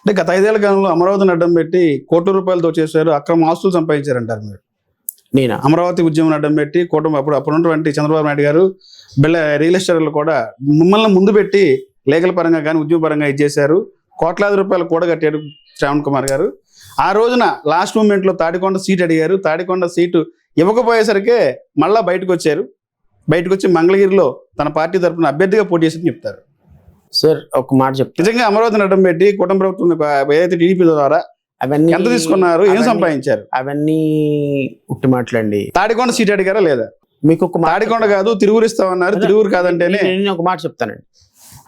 అంటే గత 5 ఏళ్ల కాలంలో అమరావతిని అడ్డం పెట్టి కోట్ల రూపాయలతో చేశారు, అక్రమ ఆస్తులు సంపాదించారంటారు మీరు. నేనా? అమరావతి ఉద్యమం అడ్డం పెట్టి అప్పుడున్నటువంటి చంద్రబాబు నాయుడు గారు రియల్ ఎస్టేటర్లు కూడా మిమ్మల్ని ముందు పెట్టి లీగల్ పరంగా కానీ ఉద్యమ పరంగా ఇచ్చేశారు. కోట్లాది రూపాయలు కూడగట్టాడు శ్రావణ్ కుమార్ గారు. ఆ రోజున లాస్ట్ మూమెంట్లో తాడికొండ సీట్ అడిగారు. తాడికొండ సీటు ఇవ్వకపోయేసరికే మళ్ళా బయటకు వచ్చి మంగళగిరిలో తన పార్టీ తరఫున అభ్యర్థిగా పోటీ చేసి చెప్తారు. సార్ ఒక మాట చెప్తాను. నిజంగా అమరావతిని అడ్డం పెట్టి కుటుంబ ప్రభుత్వం ఏదైతే టీడీపీ ద్వారా అవన్నీ ఎంత తీసుకున్నారు, ఏం సంపాదించారు? అవన్నీ ఉట్టి మాటలండి. తాడికొండ సీట్ అడిగారా లేదా? మీకు ఒక తాడికొండ కాదు తిరువురు ఇస్తామన్నారు, తిరువురు కాదంటేనే. నేను ఒక మాట చెప్తానండి.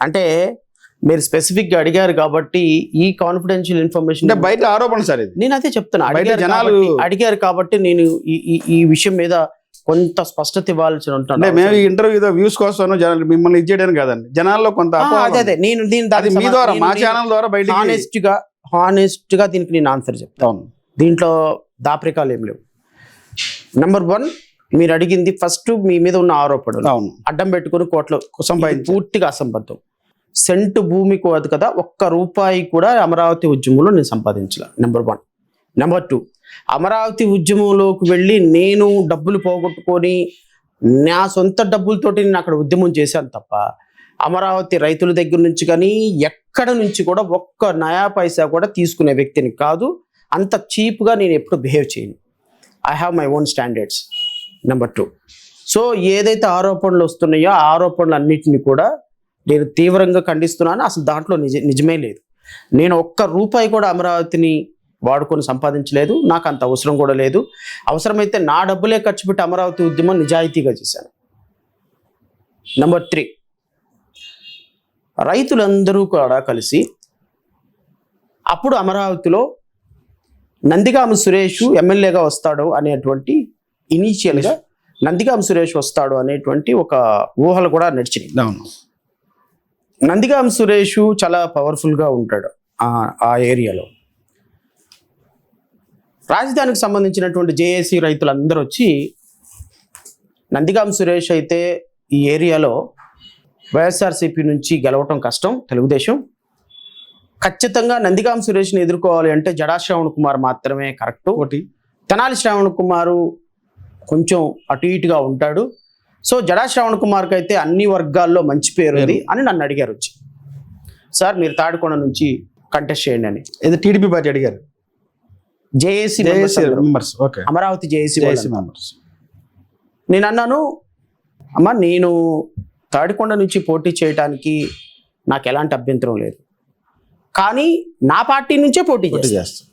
అంటే మీరు స్పెసిఫిక్ గా అడిగారు కాబట్టి ఈ కాన్ఫిడెన్షియల్ ఇన్ఫర్మేషన్ అంటే బయట ఆరోపణ సార్ ఇది. నేను అదే చెప్తాను. అడిగారు కాబట్టి నేను ఈ విషయం మీద కొంత స్పష్టత ఇవ్వాల్సి ఉంటాను. అంటే మేము ఈ ఇంటర్వ్యూ వ్యూస్ కోసం మిమ్మల్ని ఇచ్చేయడానికి కాదండి, జనాల్లో కొంత అదే నేను మీ ద్వారా మా ఛానల్ ద్వారా బయట హానెస్ట్ గా దీనికి నేను ఆన్సర్ చెప్తాను. దీంట్లో దాపరికాలు ఏం లేవు. నెంబర్ 1, మీరు అడిగింది ఫస్ట్ మీ మీద ఉన్న ఆరోపణలు అడ్డం పెట్టుకుని కోట్ల పూర్తిగా అసంబద్ధం. సెంటు భూమి కాదు కదా, ₹1 కూడా అమరావతి ఉద్యమంలో నేను సంపాదించాల. నెంబర్ 1. నెంబర్ 2, అమరావతి ఉద్యమంలోకి వెళ్ళి నేను డబ్బులు పోగొట్టుకొని నా సొంత డబ్బులతోటి నేను అక్కడ ఉద్యమం చేశాను తప్ప అమరావతి రైతుల దగ్గర నుంచి కానీ ఎక్కడ నుంచి కూడా ఒక్క నయా పైసా కూడా తీసుకునే వ్యక్తిని కాదు. అంత చీప్గా నేను ఎప్పుడు బిహేవ్ చేయను. I have my own standards. Number 2, so ఏదైతే ఆరోపణలు వస్తున్నాయో ఆ ఆరోపణలు అన్నింటినీ కూడా నేను తీవ్రంగా ఖండిస్తున్నాను. అసలు దాంట్లో నిజమే లేదు. నేను ₹1 కూడా అమరావతిని వాడుకొని సంపాదించలేదు. నాకు అంత అవసరం కూడా లేదు. అవసరమైతే నా డబ్బులే ఖర్చు పెట్టి అమరావతి ఉద్యమం నిజాయితీగా చేశాను. నెంబర్ 3, రైతులందరూ కూడా కలిసి అప్పుడు అమరావతిలో నందిగామ సురేష్ ఎమ్మెల్యేగా వస్తాడు అనేటువంటి ఇనీషియల్గా నందిగామ సురేష్ వస్తాడు అనేటువంటి ఒక ఊహలు కూడా నడిచినాయి. నందిగామ సురేష్ చాలా పవర్ఫుల్గా ఉంటాడు ఆ ఏరియాలో. రాజధానికి సంబంధించినటువంటి జేఏసీ రైతులందరూ వచ్చి నందిగామ సురేష్ అయితే ఈ ఏరియాలో వైఎస్ఆర్సీపీ నుంచి గెలవటం కష్టం, తెలుగుదేశం ఖచ్చితంగా నందిగామ సురేష్ని ఎదుర్కోవాలి అంటే జడా శ్రావణ్ కుమార్ మాత్రమే కరెక్ట్. తెనాలి శ్రావణ్ కుమారు కొంచెం అటు ఇటుగా ఉంటాడు. సో జడా శ్రావణ్ కుమార్కి అయితే అన్ని వర్గాల్లో మంచి పేరు ఉంది అని నన్ను అడిగారు వచ్చి, సార్ మీరు తాడికొండ నుంచి కంటెస్ట్ చేయండి అని. ఏదో టీడీపీ పార్టీ అడిగారు, JAC members, Amaravati JAC members. నేను అన్నాను, అమ్మా నేను తాడికొండ నుంచి పోటీ చేయడానికి నాకు ఎలాంటి అభ్యంతరం లేదు, కానీ నా పార్టీ నుంచే పోటీ చేస్తా,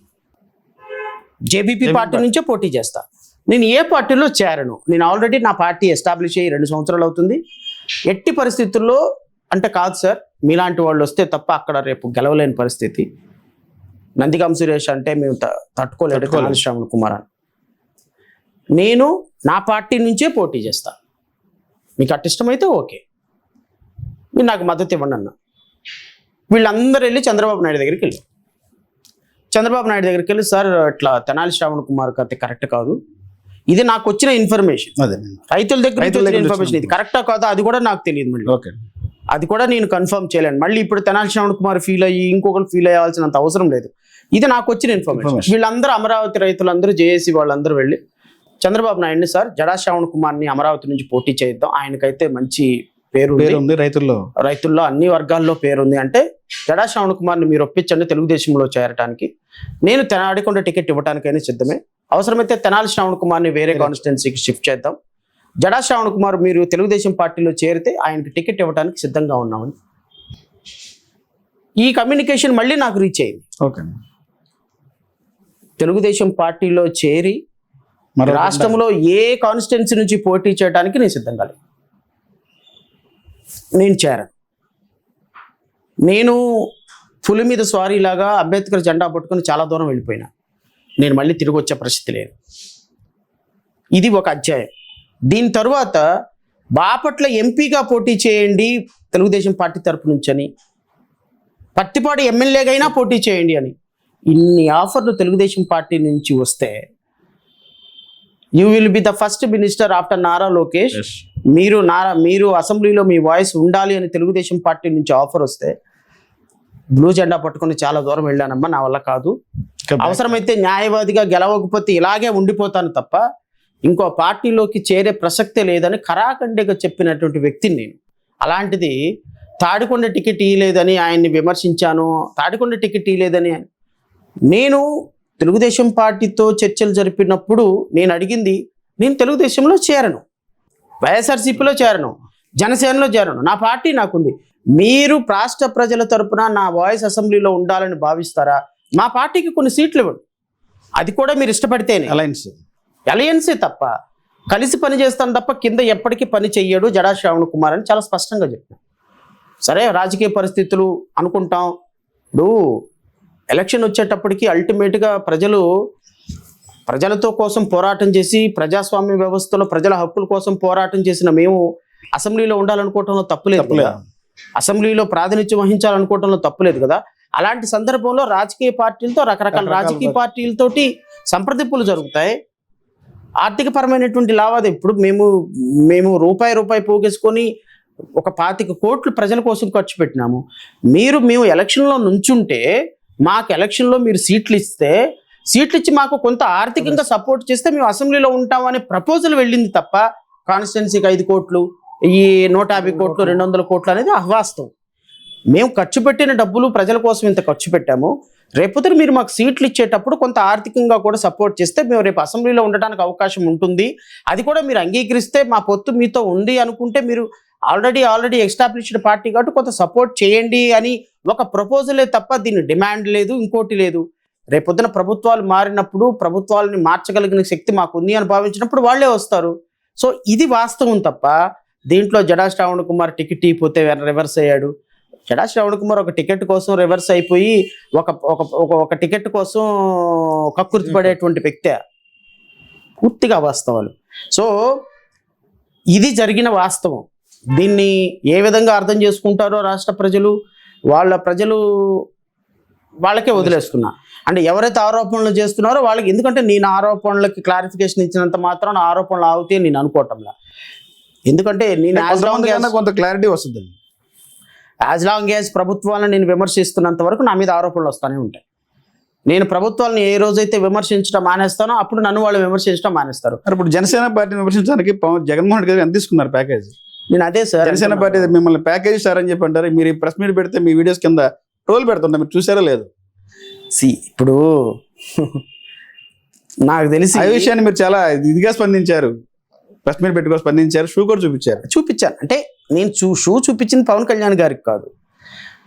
జేబీపీ పార్టీ నుంచే పోటీ చేస్తా. నేను ఏ పార్టీలో చేరను. నేను ఆల్రెడీ నా పార్టీ ఎస్టాబ్లిష్ అయ్యి 2 సంవత్సరాలు అవుతుంది. ఎట్టి పరిస్థితుల్లో అంటే కాదు సార్, మీలాంటి వాళ్ళు వస్తే తప్ప అక్కడ రేపు గెలవలేని పరిస్థితి. నందిగామ సురేష్ అంటే మేము తట్టుకోలేదు, తెనాలి శ్రావణ్ కుమార్ అని. నేను నా పార్టీ నుంచే పోటీ చేస్తా, మీకు అటు ఇష్టమైతే ఓకే, మీరు నాకు మద్దతు ఇవ్వండి అన్న. వీళ్ళందరూ వెళ్ళి చంద్రబాబు నాయుడు దగ్గరికి వెళ్ళి సార్ ఇట్లా తెనాలి శ్రావణ్ కుమార్ అయితే కరెక్ట్ కాదు, ఇది నాకు వచ్చిన ఇన్ఫర్మేషన్, రైతుల దగ్గర ఇన్ఫర్మేషన్, ఇది కరెక్టా కాదా అది కూడా నాకు తెలియదు, మళ్ళీ అది కూడా నేను కన్ఫర్మ్ చేయలేను. మళ్ళీ ఇప్పుడు తెనాలి శ్రావణ్ కుమార్ ఫీల్ అయ్యి ఇంకొకరు ఫీల్ అయ్యాల్సినంత అవసరం లేదు, ఇది నాకు వచ్చిన ఇన్ఫర్మేషన్. వీళ్ళందరూ అమరావతి రైతులందరూ జేఏసీ వాళ్ళందరూ వెళ్ళి చంద్రబాబు నాయుడిని, సార్ జడా శ్రావణ్ కుమార్ని అమరావతి నుంచి పోటీ చేద్దాం, ఆయనకైతే మంచి పేరు ఉంది రైతుల్లో అన్ని వర్గాల్లో పేరుంది అంటే జడా శ్రావణ్ కుమార్ని మీరు ఒప్పించండి తెలుగుదేశంలో చేరడానికి, నేను తెనాడికొండ టికెట్ ఇవ్వడానికైనా సిద్ధమే, అవసరమైతే తెనాలి శ్రావణ్ కుమార్ని వేరే కాన్స్టిట్యున్సీకి షిఫ్ట్ చేద్దాం, జడా శ్రావణ్ కుమార్ మీరు తెలుగుదేశం పార్టీలో చేరితే ఆయనకి టికెట్ ఇవ్వడానికి సిద్ధంగా ఉన్నామని. ఈ కమ్యూనికేషన్ మళ్ళీ నాకు రీచ్ అయింది. తెలుగుదేశం పార్టీలో చేరి రాష్ట్రంలో ఏ కాన్స్టిట్యున్సీ నుంచి పోటీ చేయడానికి నేను సిద్ధంగా లేదు, నేను చేరాను. నేను పులి మీద స్వారీలాగా అంబేద్కర్ జెండా పట్టుకొని చాలా దూరం వెళ్ళిపోయినా, నేను మళ్ళీ తిరిగి వచ్చే పరిస్థితి లేదు. ఇది ఒక అధ్యాయం. దీని తర్వాత బాపట్ల ఎంపీగా పోటీ చేయండి తెలుగుదేశం పార్టీ తరపు నుంచి అని, పత్తిపాడు ఎమ్మెల్యేగైనా పోటీ చేయండి అని ఇన్ని ఆఫర్లు తెలుగుదేశం పార్టీ నుంచి వస్తే, you will be the first minister after Nara Lokesh, మీరు అసెంబ్లీలో మీ వాయిస్ ఉండాలి అని తెలుగుదేశం పార్టీ నుంచి ఆఫర్ వస్తే బ్లూ జెండా పట్టుకొని చాలా దూరం వెళ్ళానమ్మా, నా వల్ల కాదు, అవసరమైతే న్యాయవాదిగా గెలవకపోతే ఇలాగే ఉండిపోతాను తప్ప ఇంకో పార్టీలోకి చేరే ప్రసక్తే లేదని ఖరాఖండిగా చెప్పినటువంటి వ్యక్తిని నేను. అలాంటిది తాడికొండ టికెట్ ఇవ్వలేదని ఆయన్ని విమర్శించాను, తాడికొండ టికెట్ ఇవ్వలేదని. నేను తెలుగుదేశం పార్టీతో చర్చలు జరిపినప్పుడు నేను అడిగింది, నేను తెలుగుదేశంలో చేరను, వైఎస్ఆర్సీపీలో చేరను, జనసేనలో చేరను, నా పార్టీ నాకుంది. మీరు రాష్ట్ర ప్రజల తరపున నా వాయిస్ అసెంబ్లీలో ఉండాలని భావిస్తారా? మా పార్టీకి కొన్ని సీట్లు ఇవ్వండి, అది కూడా మీరు ఇష్టపడితేనే. అలయన్సే తప్ప కలిసి పని చేస్తాను తప్ప కింద ఎప్పటికీ పని చెయ్యడు జడా శ్రావణ్ కుమార్ అని చాలా స్పష్టంగా చెప్పాను. సరే, రాజకీయ పరిస్థితులు అనుకుంటాం. ఇప్పుడు ఎలక్షన్ వచ్చేటప్పటికి అల్టిమేట్గా ప్రజలతో కోసం పోరాటం చేసి ప్రజాస్వామ్య వ్యవస్థలో ప్రజల హక్కుల కోసం పోరాటం చేసిన మేము అసెంబ్లీలో ఉండాలనుకోవటంలో తప్పులేదు కదా, అసెంబ్లీలో ప్రాతినిధ్యం వహించాలనుకోవటంలో తప్పులేదు కదా. అలాంటి సందర్భంలో రాజకీయ పార్టీలతో రకరకాల రాజకీయ పార్టీలతోటి సంప్రదింపులు జరుగుతాయి, ఆర్థిక పరమైనటువంటి లావాదేవీ. ఇప్పుడు మేము రూపాయి పోగేసుకొని ఒక 25 కోట్లు ప్రజల కోసం ఖర్చు పెట్టినాము. మేము ఎలక్షన్లో నుంచుంటే మాకు ఎలక్షన్లో మీరు సీట్లు ఇచ్చి మాకు కొంత ఆర్థికంగా సపోర్ట్ చేస్తే మేము అసెంబ్లీలో ఉంటామనే ప్రపోజల్ వెళ్ళింది తప్ప కాన్స్టిట్యున్సీకి 5 కోట్లు, ఈ 150 కోట్లు, 200 కోట్లు అనేది అవాస్తవం. మేము ఖర్చు పెట్టిన డబ్బులు ప్రజల కోసం ఇంత ఖర్చు పెట్టాము. రేపొద్దున మీరు మాకు సీట్లు ఇచ్చేటప్పుడు కొంత ఆర్థికంగా కూడా సపోర్ట్ చేస్తే మేము రేపు అసెంబ్లీలో ఉండడానికి అవకాశం ఉంటుంది. అది కూడా మీరు అంగీకరిస్తే మా పొత్తు మీతో ఉంది అనుకుంటే మీరు ఆల్రెడీ ఎస్టాబ్లిష్డ్ పార్టీ కాబట్టి కొంత సపోర్ట్ చేయండి అని ఒక ప్రపోజలే తప్ప దీన్ని డిమాండ్ లేదు, ఇంకోటి లేదు. రేపొద్దున ప్రభుత్వాలు మారినప్పుడు ప్రభుత్వాలని మార్చగలిగిన శక్తి మాకు ఉంది అని భావించినప్పుడు వాళ్ళే వస్తారు. సో ఇది వాస్తవం తప్ప దీంట్లో జడా శ్రావణ్ కుమార్ టికెట్ ఇవ్వకపోతే రివర్స్ అయ్యాడు. జడా శ్రావణ్ కుమార్ ఒక టికెట్ కోసం రివర్స్ అయిపోయి ఒక టికెట్ కోసం కక్కుర్తి పడేటువంటి వ్యక్తే, పూర్తిగా వాస్తవాలు. సో ఇది జరిగిన వాస్తవం. దీన్ని ఏ విధంగా అర్థం చేసుకుంటారో రాష్ట్ర ప్రజలు వాళ్ళకే వదిలేస్తున్నా. అంటే ఎవరైతే ఆరోపణలు చేస్తున్నారో వాళ్ళకి, ఎందుకంటే నేను ఆరోపణలకి క్లారిఫికేషన్ ఇచ్చినంత మాత్రం ఆరోపణలు ఆగితే నేను అనుకోవటంలా. ఎందుకంటే నేను కొంత క్లారిటీ వస్తుంది. యాజ్ లాంగ్ యాజ్ ప్రభుత్వాలను నేను విమర్శిస్తున్నంత వరకు నా మీద ఆరోపణలు వస్తూనే ఉంటాయి. నేను ప్రభుత్వాలను ఏ రోజైతే విమర్శించడం మానేస్తానో అప్పుడు నన్ను వాళ్ళు విమర్శించడం మానేస్తారు. ఇప్పుడు జనసేన పార్టీని విమర్శించడానికి జగన్మోహన్ రెడ్డి గారు ఎంత తీసుకున్నారు ప్యాకేజ్? నేను అదే సార్, జనసేన పార్టీ మిమ్మల్ని ప్యాకేజ్ సార్ అని చెప్పి అంటారు. మీరు ప్రెస్ మీట్ పెడితే మీ వీడియోస్ కింద ట్రోల్ పెడుతుంటారు, మీరు చూసారా లేదు? ఇప్పుడు నాకు తెలిసి ఆ విషయాన్ని మీరు చాలా ఇదిగా స్పందించారు, ప్రెస్ మీట్ పెట్టుకొని స్పందించారు, షూ కూడా చూపించాను. అంటే నేను షూ చూపించింది పవన్ కళ్యాణ్ గారికి కాదు.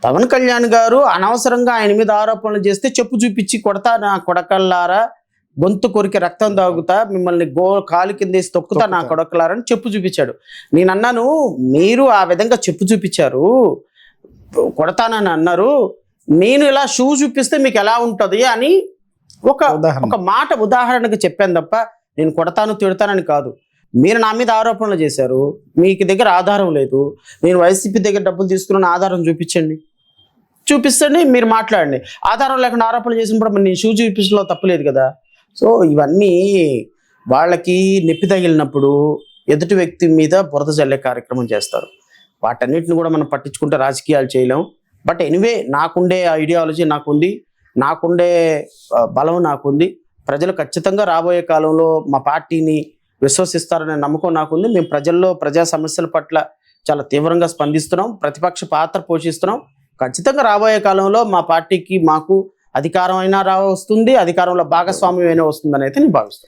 పవన్ కళ్యాణ్ గారు అనవసరంగా ఆయన మీద ఆరోపణలు చేస్తే చెప్పు చూపించి కొడతా, నా కొడకల్లారా, గొంతు కొరికి రక్తం తాగుతా, మిమ్మల్ని కాలు కింద వేసి తొక్కుతా నా కొడకలారని చెప్పు చూపించాడు. నేను అన్నాను, మీరు ఆ విధంగా చెప్పు చూపించారు, కొడతానని అన్నారు, నేను ఇలా షూ చూపిస్తే మీకు ఎలా ఉంటుంది అని ఒక మాట ఉదాహరణకు చెప్పాను తప్ప నేను కొడతాను తిడతానని కాదు. మీరు నా మీద ఆరోపణలు చేశారు, మీకు దగ్గర ఆధారం లేదు, నేను వైసీపీ దగ్గర డబ్బులు తీసుకున్న ఆధారం చూపిస్తండి, మీరు మాట్లాడండి. ఆధారం లేకుండా ఆరోపణలు చేసినప్పుడు నేను షూ చూపించడంలో తప్పులేదు కదా. సో ఇవన్నీ వాళ్ళకి నొప్పి తగిలినప్పుడు ఎదుటి వ్యక్తి మీద బురద జల్లే కార్యక్రమం చేస్తారు. వాటన్నిటిని కూడా మనం పట్టించుకుంటే రాజకీయాలు చేయలేం. బట్ ఎనీవే, నాకుండే ఐడియాలజీ నాకుంది, నాకుండే బలం నాకుంది. ప్రజలు ఖచ్చితంగా రాబోయే కాలంలో మా పార్టీని విశ్వసిస్తారనే నమ్మకం నాకుంది. మేము ప్రజా సమస్యల పట్ల చాలా తీవ్రంగా స్పందిస్తున్నాం, ప్రతిపక్ష పాత్ర పోషిస్తున్నాం. ఖచ్చితంగా రాబోయే కాలంలో మా పార్టీకి మాకు అధికారం అయినా వస్తుంది, అధికారంలో భాగస్వామ్యం అయినా వస్తుందని అయితే నేను భావిస్తాను.